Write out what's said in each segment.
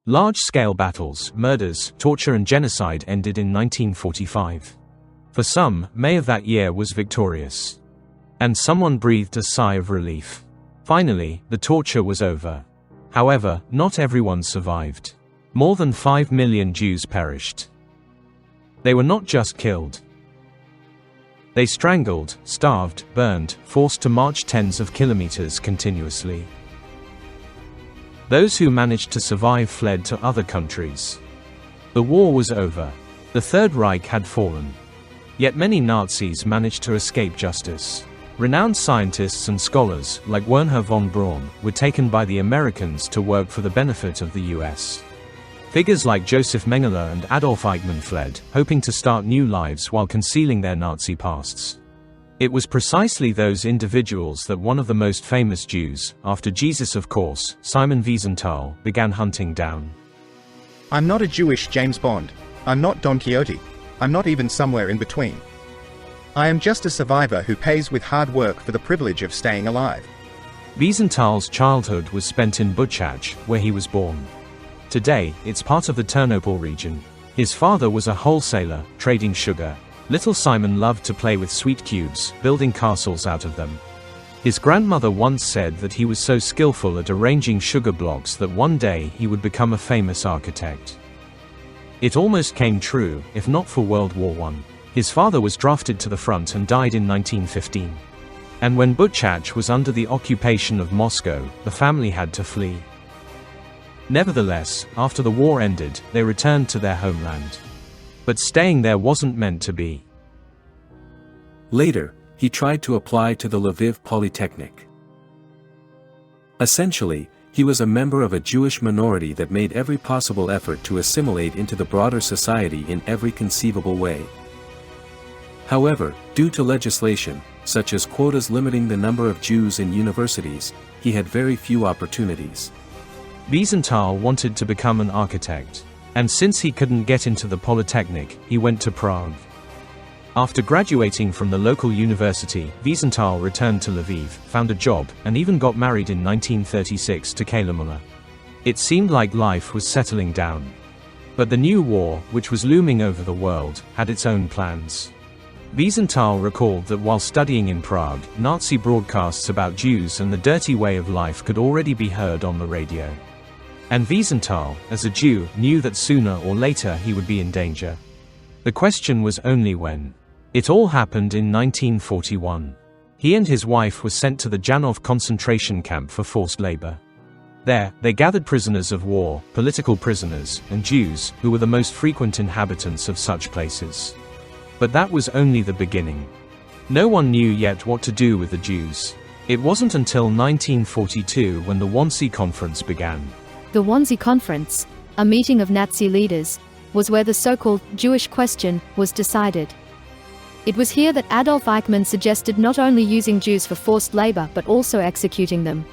Large-scale battles, murders, torture and genocide ended in 1945. For some, May of that year was victorious. And someone breathed a sigh of relief. Finally, the torture was over. However, not everyone survived. More than 5 million Jews perished. They were not just killed. They strangled, starved, burned, forced to march tens of kilometers continuously. Those who managed to survive fled to other countries. The war was over. The Third Reich had fallen. Yet many Nazis managed to escape justice. Renowned scientists and scholars, like Wernher von Braun, were taken by the Americans to work for the benefit of the US. Figures like Joseph Mengele and Adolf Eichmann fled, hoping to start new lives while concealing their Nazi pasts. It was precisely those individuals that one of the most famous Jews, after Jesus of course, Simon Wiesenthal, began hunting down. I'm not a Jewish James Bond. I'm not Don Quixote. I'm not even somewhere in between. I am just a survivor who pays with hard work for the privilege of staying alive. Wiesenthal's childhood was spent in Buchach, where he was born. Today, it's part of the Ternopil region. His father was a wholesaler, trading sugar. Little Simon loved to play with sweet cubes, building castles out of them. His grandmother once said that he was so skillful at arranging sugar blocks that one day he would become a famous architect. It almost came true, if not for World War I. His father was drafted to the front and died in 1915. And when Buchach was under the occupation of Moscow, the family had to flee. Nevertheless, after the war ended, they returned to their homeland. But staying there wasn't meant to be. Later, he tried to apply to the Lviv Polytechnic. Essentially, he was a member of a Jewish minority that made every possible effort to assimilate into the broader society in every conceivable way. However, due to legislation, such as quotas limiting the number of Jews in universities, he had very few opportunities. Wiesenthal wanted to become an architect. And since he couldn't get into the Polytechnic, he went to Prague. After graduating from the local university, Wiesenthal returned to Lviv, found a job, and even got married in 1936 to Kayla Muller. It seemed like life was settling down. But the new war, which was looming over the world, had its own plans. Wiesenthal recalled that while studying in Prague, Nazi broadcasts about Jews and the dirty way of life could already be heard on the radio. And Wiesenthal, as a Jew, knew that sooner or later he would be in danger. The question was only when. It all happened in 1941. He and his wife were sent to the Janov concentration camp for forced labor. There, they gathered prisoners of war, political prisoners, and Jews, who were the most frequent inhabitants of such places. But that was only the beginning. No one knew yet what to do with the Jews. It wasn't until 1942 when the Wannsee Conference began. The Wannsee Conference, a meeting of Nazi leaders, was where the so-called Jewish question was decided. It was here that Adolf Eichmann suggested not only using Jews for forced labor but also executing them.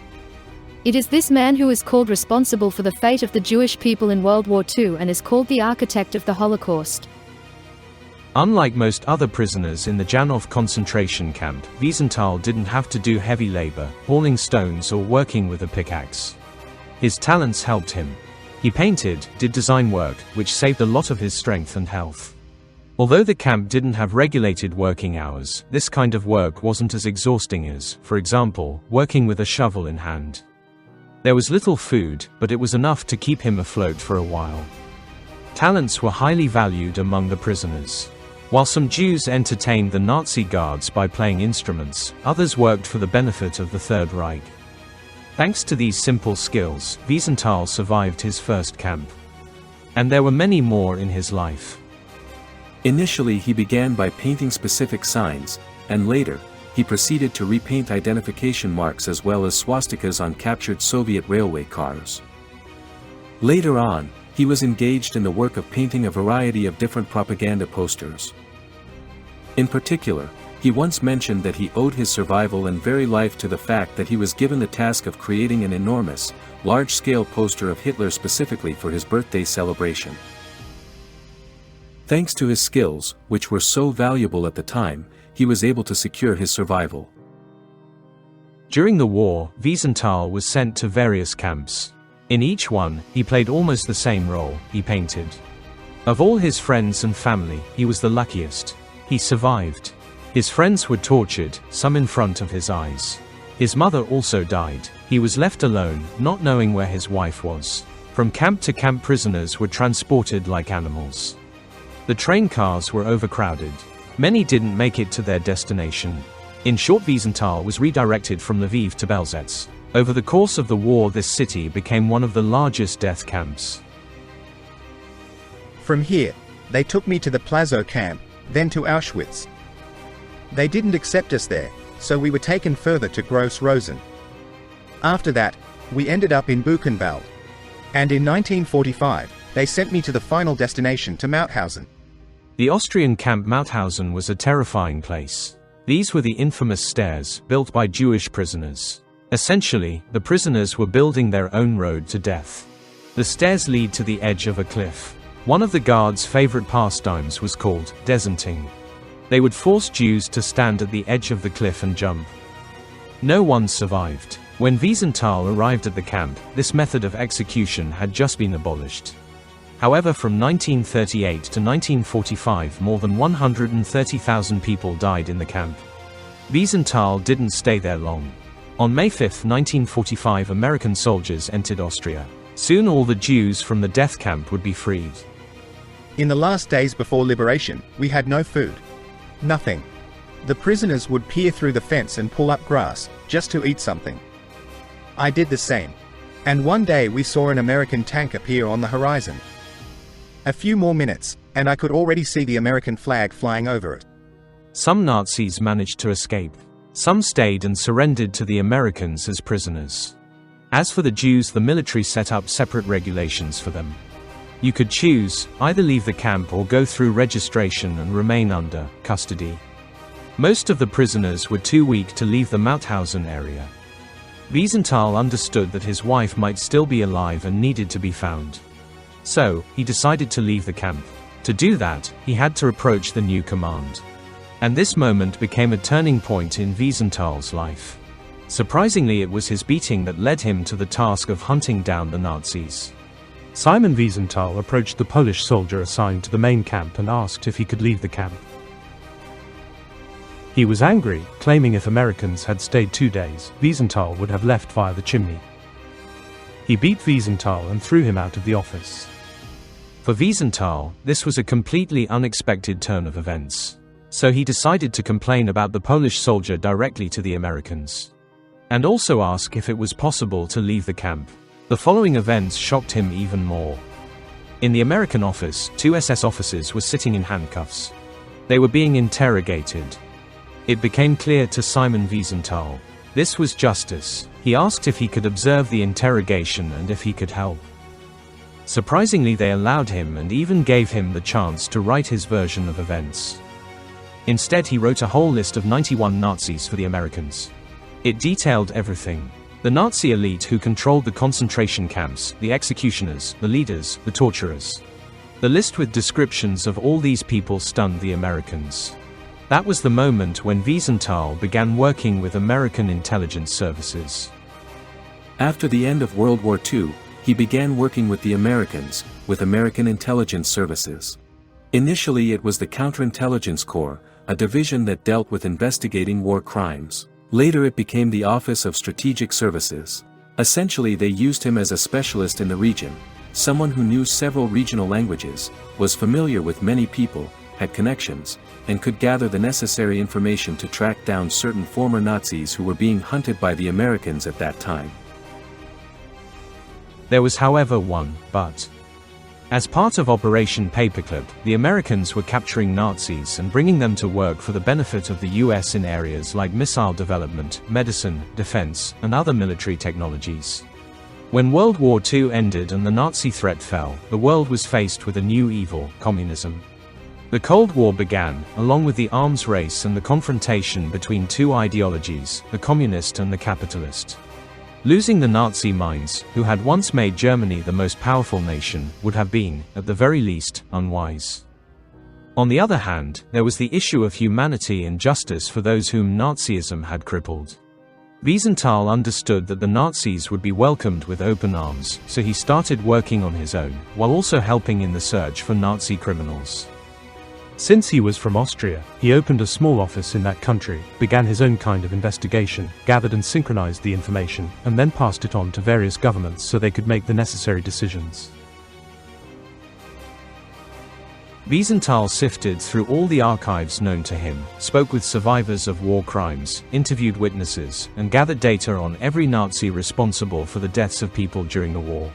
It is this man who is called responsible for the fate of the Jewish people in World War II and is called the architect of the Holocaust. Unlike most other prisoners in the Janov concentration camp, Wiesenthal didn't have to do heavy labor, hauling stones or working with a pickaxe. His talents helped him. He painted, did design work, which saved a lot of his strength and health. Although the camp didn't have regulated working hours, this kind of work wasn't as exhausting as, for example, working with a shovel in hand. There was little food, but it was enough to keep him afloat for a while. Talents were highly valued among the prisoners. While some Jews entertained the Nazi guards by playing instruments, others worked for the benefit of the Third Reich. Thanks to these simple skills, Wiesenthal survived his first camp. And there were many more in his life. Initially he began by painting specific signs, and later, he proceeded to repaint identification marks as well as swastikas on captured Soviet railway cars. Later on, he was engaged in the work of painting a variety of different propaganda posters. In particular, he once mentioned that he owed his survival and very life to the fact that he was given the task of creating an enormous, large-scale poster of Hitler specifically for his birthday celebration. Thanks to his skills, which were so valuable at the time, he was able to secure his survival. During the war, Wiesenthal was sent to various camps. In each one, he played almost the same role. He painted. Of all his friends and family, he was the luckiest. He survived. His friends were tortured, some in front of his eyes. His mother also died. He was left alone, not knowing where his wife was. From camp to camp, prisoners were transported like animals. The train cars were overcrowded. Many didn't make it to their destination. In short, Wiesenthal was redirected from Lviv to Belzec. Over the course of the war, this city became one of the largest death camps. From here, they took me to the Plazow camp, then to Auschwitz. They didn't accept us there, so we were taken further to Gross Rosen. After that, we ended up in Buchenwald. And in 1945, they sent me to the final destination, to Mauthausen. The Austrian camp Mauthausen was a terrifying place. These were the infamous stairs, built by Jewish prisoners. Essentially, the prisoners were building their own road to death. The stairs lead to the edge of a cliff. One of the guards' favorite pastimes was called deserting. They would force Jews to stand at the edge of the cliff and jump. No one survived. When Wiesenthal arrived at the camp, this method of execution had just been abolished. However, from 1938 to 1945, more than 130,000 people died in the camp. Wiesenthal didn't stay there long. On May 5, 1945, American soldiers entered Austria. Soon all the Jews from the death camp would be freed. In the last days before liberation, we had no food. Nothing. The prisoners would peer through the fence and pull up grass, just to eat something. I did the same. And one day we saw an American tank appear on the horizon. A few more minutes, and I could already see the American flag flying over it. Some Nazis managed to escape. Some stayed and surrendered to the Americans as prisoners. As for the Jews, the military set up separate regulations for them. You could choose, either leave the camp or go through registration and remain under custody. Most of the prisoners were too weak to leave the Mauthausen area. Wiesenthal understood that his wife might still be alive and needed to be found. So, he decided to leave the camp. To do that, he had to approach the new command. And this moment became a turning point in Wiesenthal's life. Surprisingly, it was his beating that led him to the task of hunting down the Nazis. Simon Wiesenthal approached the Polish soldier assigned to the main camp and asked if he could leave the camp. He was angry, claiming if Americans had stayed 2 days, Wiesenthal would have left via the chimney. He beat Wiesenthal and threw him out of the office. For Wiesenthal, this was a completely unexpected turn of events. So he decided to complain about the Polish soldier directly to the Americans. And also ask if it was possible to leave the camp. The following events shocked him even more. In the American office, 2 SS officers were sitting in handcuffs. They were being interrogated. It became clear to Simon Wiesenthal. This was justice. He asked if he could observe the interrogation and if he could help. Surprisingly, they allowed him and even gave him the chance to write his version of events. Instead, he wrote a whole list of 91 Nazis for the Americans. It detailed everything. The Nazi elite who controlled the concentration camps, the executioners, the leaders, the torturers. The list with descriptions of all these people stunned the Americans. That was the moment when Wiesenthal began working with American intelligence services. After the end of World War II, he began working with the Americans, with American intelligence services. Initially, it was the Counterintelligence Corps, a division that dealt with investigating war crimes. Later it became the Office of Strategic Services. Essentially, they used him as a specialist in the region, someone who knew several regional languages, was familiar with many people, had connections, and could gather the necessary information to track down certain former Nazis who were being hunted by the Americans at that time. There was, however, one but. As part of Operation Paperclip, the Americans were capturing Nazis and bringing them to work for the benefit of the US in areas like missile development, medicine, defense, and other military technologies. When World War II ended and the Nazi threat fell, the world was faced with a new evil, communism. The Cold War began, along with the arms race and the confrontation between 2 ideologies, the communist and the capitalist. Losing the Nazi minds, who had once made Germany the most powerful nation, would have been, at the very least, unwise. On the other hand, there was the issue of humanity and justice for those whom Nazism had crippled. Wiesenthal understood that the Nazis would be welcomed with open arms, so he started working on his own, while also helping in the search for Nazi criminals. Since he was from Austria, he opened a small office in that country, began his own kind of investigation, gathered and synchronized the information, and then passed it on to various governments so they could make the necessary decisions. Wiesenthal sifted through all the archives known to him, spoke with survivors of war crimes, interviewed witnesses, and gathered data on every Nazi responsible for the deaths of people during the war.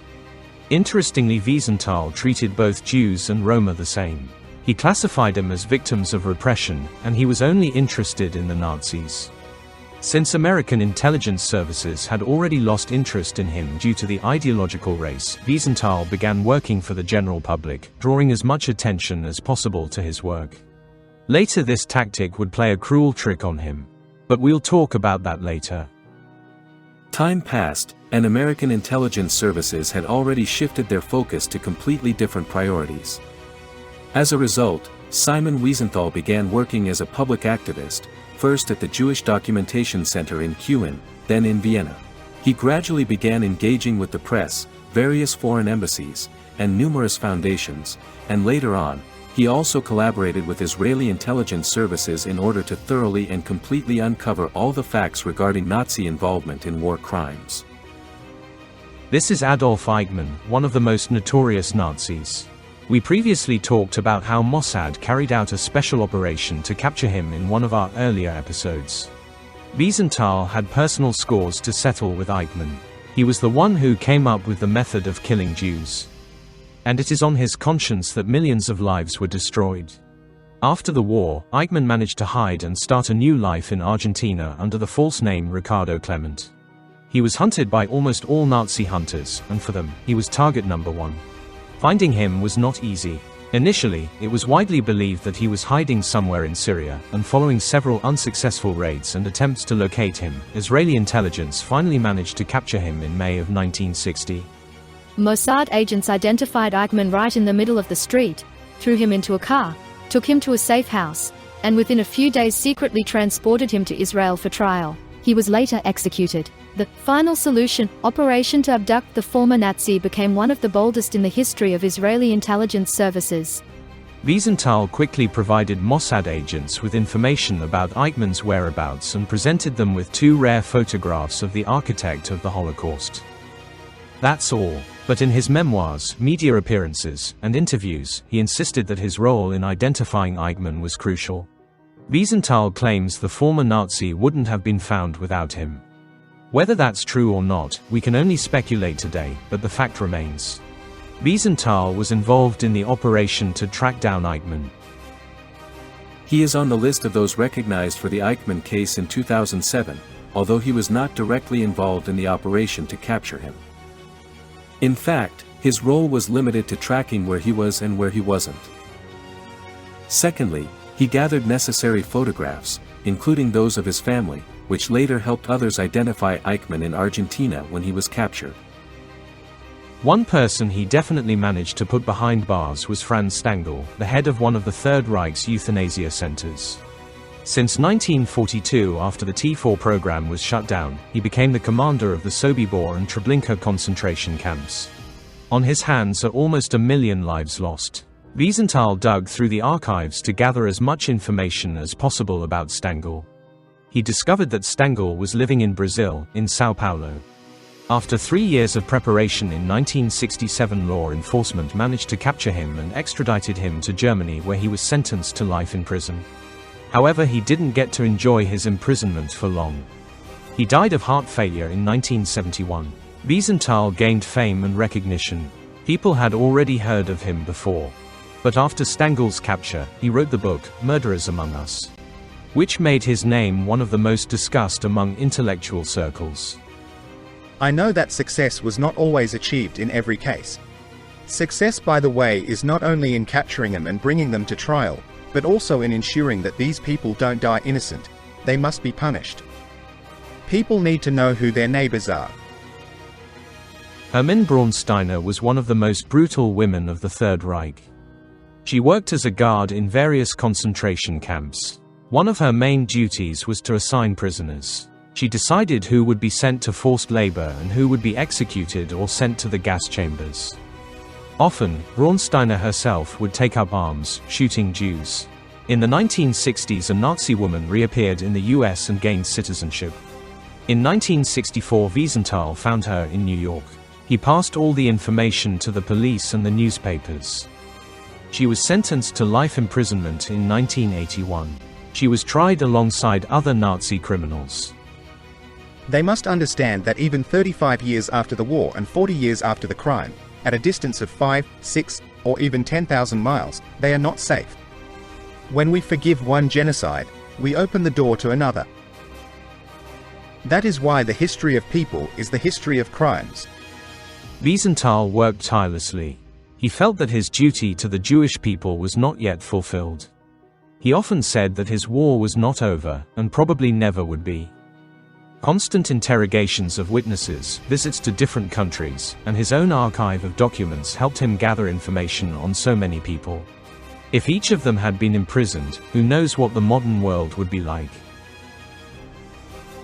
Interestingly, Wiesenthal treated both Jews and Roma the same. He classified them as victims of repression, and he was only interested in the Nazis. Since American intelligence services had already lost interest in him due to the ideological race, Wiesenthal began working for the general public, drawing as much attention as possible to his work. Later, this tactic would play a cruel trick on him. But we'll talk about that later. Time passed, and American intelligence services had already shifted their focus to completely different priorities. As a result, Simon Wiesenthal began working as a public activist, first at the Jewish Documentation Center in Kuhn, then in Vienna. He gradually began engaging with the press, various foreign embassies, and numerous foundations, and later on, he also collaborated with Israeli intelligence services in order to thoroughly and completely uncover all the facts regarding Nazi involvement in war crimes. This is Adolf Eichmann, one of the most notorious Nazis. We previously talked about how Mossad carried out a special operation to capture him in one of our earlier episodes. Wiesenthal had personal scores to settle with Eichmann. He was the one who came up with the method of killing Jews. And it is on his conscience that millions of lives were destroyed. After the war, Eichmann managed to hide and start a new life in Argentina under the false name Ricardo Clement. He was hunted by almost all Nazi hunters, and for them, he was target number one. Finding him was not easy. Initially, it was widely believed that he was hiding somewhere in Syria, and following several unsuccessful raids and attempts to locate him, Israeli intelligence finally managed to capture him in May of 1960. Mossad agents identified Eichmann right in the middle of the street, threw him into a car, took him to a safe house, and within a few days secretly transported him to Israel for trial. He was later executed. The final solution, operation to abduct the former Nazi, became one of the boldest in the history of Israeli intelligence services. Wiesenthal quickly provided Mossad agents with information about Eichmann's whereabouts and presented them with two rare photographs of the architect of the Holocaust. That's all. But in his memoirs, media appearances, and interviews, he insisted that his role in identifying Eichmann was crucial. Wiesenthal claims the former Nazi wouldn't have been found without him. Whether that's true or not, we can only speculate today, but the fact remains. Wiesenthal was involved in the operation to track down Eichmann. He is on the list of those recognized for the Eichmann case in 2007, although he was not directly involved in the operation to capture him. In fact, his role was limited to tracking where he was and where he wasn't. Secondly, he gathered necessary photographs, including those of his family, which later helped others identify Eichmann in Argentina when he was captured. One person he definitely managed to put behind bars was Franz Stangl, the head of one of the Third Reich's euthanasia centers. Since 1942, after the T4 program was shut down, he became the commander of the Sobibor and Treblinka concentration camps. On his hands are almost 1 million lives lost. Wiesenthal dug through the archives to gather as much information as possible about Stangl. He discovered that Stangl was living in Brazil, in São Paulo. After 3 years of preparation in 1967, law enforcement managed to capture him and extradited him to Germany, where he was sentenced to life in prison. However, he didn't get to enjoy his imprisonment for long. He died of heart failure in 1971. Wiesenthal gained fame and recognition. People had already heard of him before. But after Stangl's capture, he wrote the book, Murderers Among Us, which made his name one of the most discussed among intellectual circles. I know that success was not always achieved in every case. Success, by the way, is not only in capturing them and bringing them to trial, but also in ensuring that these people don't die innocent. They must be punished. People need to know who their neighbors are. Hermine Braunsteiner was one of the most brutal women of the Third Reich. She worked as a guard in various concentration camps. One of her main duties was to assign prisoners. She decided who would be sent to forced labor and who would be executed or sent to the gas chambers. Often, Braunsteiner herself would take up arms, shooting Jews. In the 1960s, a Nazi woman reappeared in the US and gained citizenship. In 1964, Wiesenthal found her in New York. He passed all the information to the police and the newspapers. She was sentenced to life imprisonment in 1981. She was tried alongside other Nazi criminals. They must understand that even 35 years after the war and 40 years after the crime, at a distance of 5, 6, or even 10,000 miles, they are not safe. When we forgive one genocide, we open the door to another. That is why the history of people is the history of crimes. Wiesenthal worked tirelessly. He felt that his duty to the Jewish people was not yet fulfilled. He often said that his war was not over, and probably never would be. Constant interrogations of witnesses, visits to different countries, and his own archive of documents helped him gather information on so many people. If each of them had been imprisoned, who knows what the modern world would be like.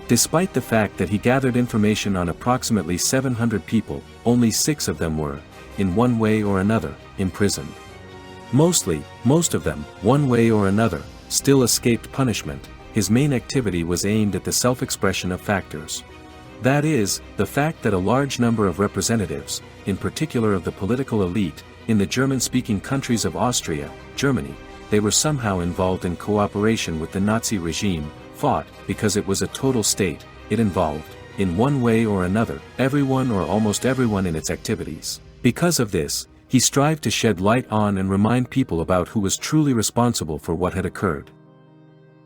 Despite the fact that he gathered information on approximately 700 people, only 6 of them were, in one way or another, imprisoned. Most of them, one way or another, still escaped punishment. His main activity was aimed at the self-expression of factors. That is, the fact that a large number of representatives, in particular of the political elite, in the German-speaking countries of Austria, Germany, they were somehow involved in cooperation with the Nazi regime, fought, because it was a total state, it involved, in one way or another, everyone or almost everyone in its activities. Because of this, he strived to shed light on and remind people about who was truly responsible for what had occurred.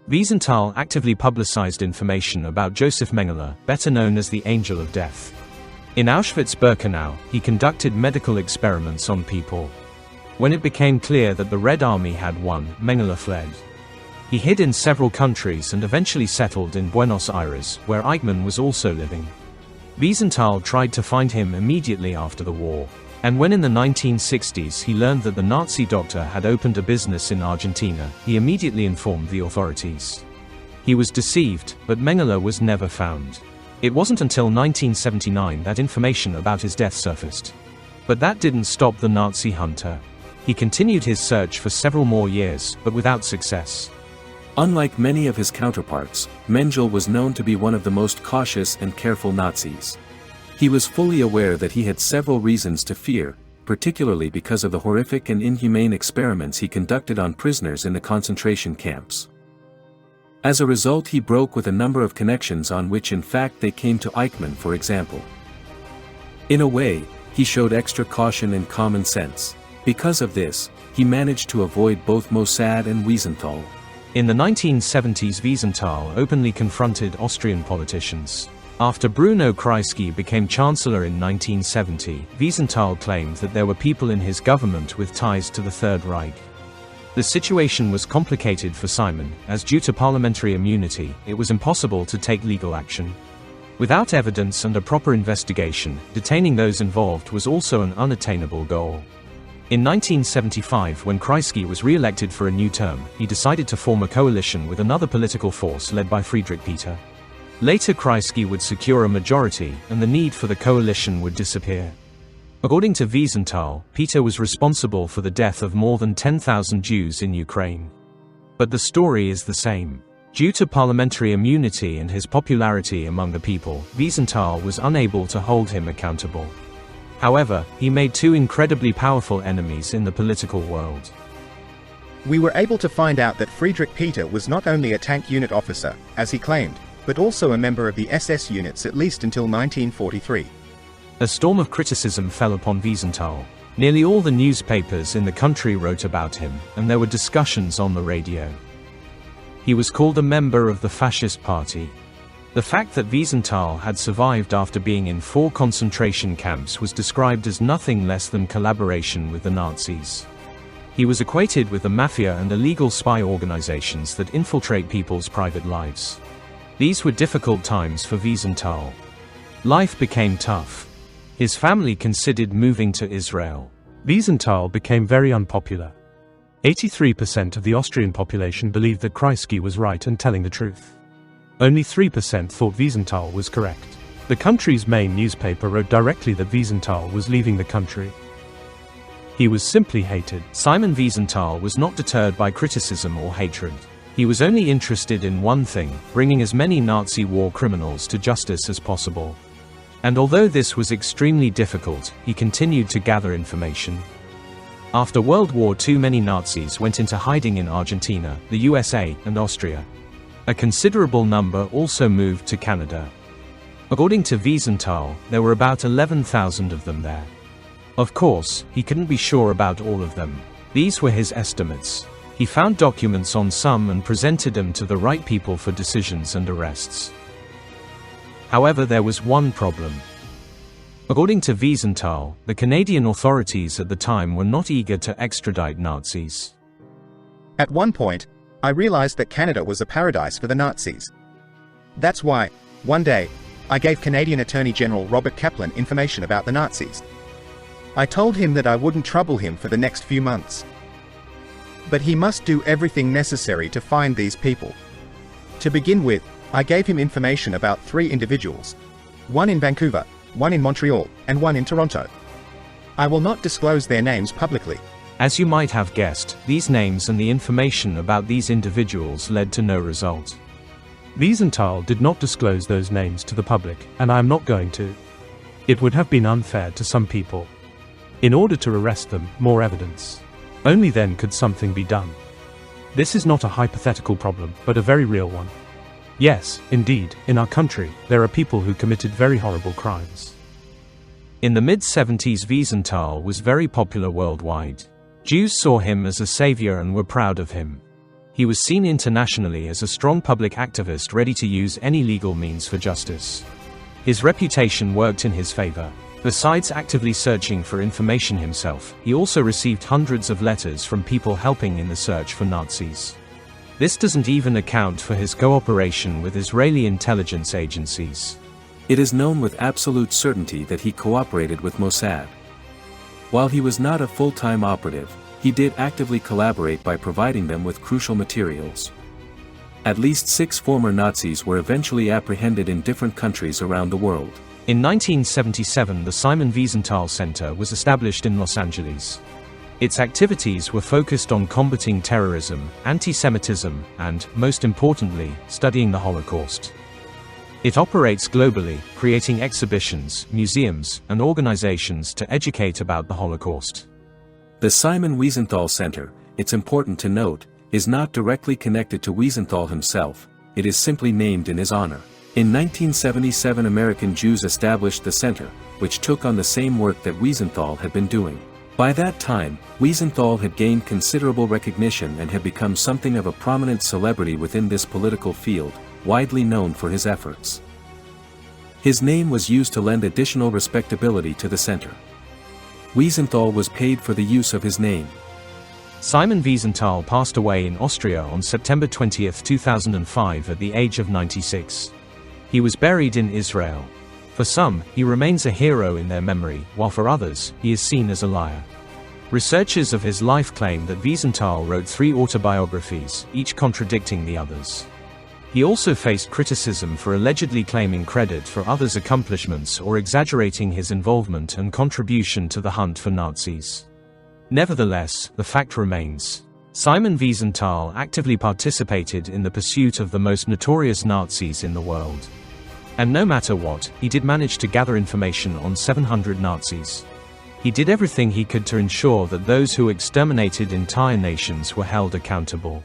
Wiesenthal actively publicized information about Joseph Mengele, better known as the Angel of Death. In Auschwitz-Birkenau, he conducted medical experiments on people. When it became clear that the Red Army had won, Mengele fled. He hid in several countries and eventually settled in Buenos Aires, where Eichmann was also living. Wiesenthal tried to find him immediately after the war, and when in the 1960s he learned that the Nazi doctor had opened a business in Argentina, he immediately informed the authorities. He was deceived, but Mengele was never found. It wasn't until 1979 that information about his death surfaced. But that didn't stop the Nazi hunter. He continued his search for several more years, but without success. Unlike many of his counterparts, Mengele was known to be one of the most cautious and careful Nazis. He was fully aware that he had several reasons to fear, particularly because of the horrific and inhumane experiments he conducted on prisoners in the concentration camps. As a result, he broke with a number of connections on which in fact they came to Eichmann, for example. In a way, he showed extra caution and common sense. Because of this, he managed to avoid both Mossad and Wiesenthal. In the 1970s, Wiesenthal openly confronted Austrian politicians. After Bruno Kreisky became chancellor in 1970, Wiesenthal claimed that there were people in his government with ties to the Third Reich. The situation was complicated for Simon, as due to parliamentary immunity, it was impossible to take legal action. Without evidence and a proper investigation, detaining those involved was also an unattainable goal. In 1975, when Kreisky was re-elected for a new term, he decided to form a coalition with another political force led by Friedrich Peter. Later, Kreisky would secure a majority, and the need for the coalition would disappear. According to Wiesenthal, Peter was responsible for the death of more than 10,000 Jews in Ukraine. But the story is the same. Due to parliamentary immunity and his popularity among the people, Wiesenthal was unable to hold him accountable. However, he made 2 incredibly powerful enemies in the political world. We were able to find out that Friedrich Peter was not only a tank unit officer, as he claimed, but also a member of the SS units at least until 1943. A storm of criticism fell upon Wiesenthal. Nearly all the newspapers in the country wrote about him, and there were discussions on the radio. He was called a member of the Fascist Party. The fact that Wiesenthal had survived after being in 4 concentration camps was described as nothing less than collaboration with the Nazis. He was equated with the mafia and illegal spy organizations that infiltrate people's private lives. These were difficult times for Wiesenthal. Life became tough. His family considered moving to Israel. Wiesenthal became very unpopular. 83% of the Austrian population believed that Kreisky was right and telling the truth. Only 3% thought Wiesenthal was correct. The country's main newspaper wrote directly that Wiesenthal was leaving the country. He was simply hated. Simon Wiesenthal was not deterred by criticism or hatred. He was only interested in one thing: bringing as many Nazi war criminals to justice as possible. And although this was extremely difficult, he continued to gather information. After World War II, many Nazis went into hiding in Argentina, the USA, and Austria. A considerable number also moved to Canada. According to Wiesenthal, there were about 11,000 of them there. Of course, he couldn't be sure about all of them. These were his estimates. He found documents on some and presented them to the right people for decisions and arrests. However, there was one problem. According to Wiesenthal, the Canadian authorities at the time were not eager to extradite Nazis. At one point, I realized that Canada was a paradise for the Nazis. That's why, one day, I gave Canadian Attorney General Robert Kaplan information about the Nazis. I told him that I wouldn't trouble him for the next few months. But he must do everything necessary to find these people. To begin with, I gave him information about 3 individuals. One in Vancouver, one in Montreal, and one in Toronto. I will not disclose their names publicly. As you might have guessed, these names and the information about these individuals led to no result. Wiesenthal did not disclose those names to the public, and I am not going to. It would have been unfair to some people. In order to arrest them, more evidence. Only then could something be done. This is not a hypothetical problem, but a very real one. Yes, indeed, in our country, there are people who committed very horrible crimes. In the mid-70s, Wiesenthal was very popular worldwide. Jews saw him as a savior and were proud of him. He was seen internationally as a strong public activist ready to use any legal means for justice. His reputation worked in his favor. Besides actively searching for information himself, he also received hundreds of letters from people helping in the search for Nazis. This doesn't even account for his cooperation with Israeli intelligence agencies. It is known with absolute certainty that he cooperated with Mossad. While he was not a full-time operative, he did actively collaborate by providing them with crucial materials. At least 6 former Nazis were eventually apprehended in different countries around the world. In 1977, the Simon Wiesenthal Center was established in Los Angeles. Its activities were focused on combating terrorism, anti-Semitism, and, most importantly, studying the Holocaust. It operates globally, creating exhibitions, museums, and organizations to educate about the Holocaust. The Simon Wiesenthal Center, it's important to note, is not directly connected to Wiesenthal himself, it is simply named in his honor. In 1977, American Jews established the center, which took on the same work that Wiesenthal had been doing. By that time, Wiesenthal had gained considerable recognition and had become something of a prominent celebrity within this political field, widely known for his efforts. His name was used to lend additional respectability to the center. Wiesenthal was paid for the use of his name. Simon Wiesenthal passed away in Austria on September 20, 2005 at the age of 96. He was buried in Israel. For some, he remains a hero in their memory, while for others, he is seen as a liar. Researchers of his life claim that Wiesenthal wrote 3 autobiographies, each contradicting the others. He also faced criticism for allegedly claiming credit for others' accomplishments or exaggerating his involvement and contribution to the hunt for Nazis. Nevertheless, the fact remains. Simon Wiesenthal actively participated in the pursuit of the most notorious Nazis in the world. And no matter what, he did manage to gather information on 700 Nazis. He did everything he could to ensure that those who exterminated entire nations were held accountable.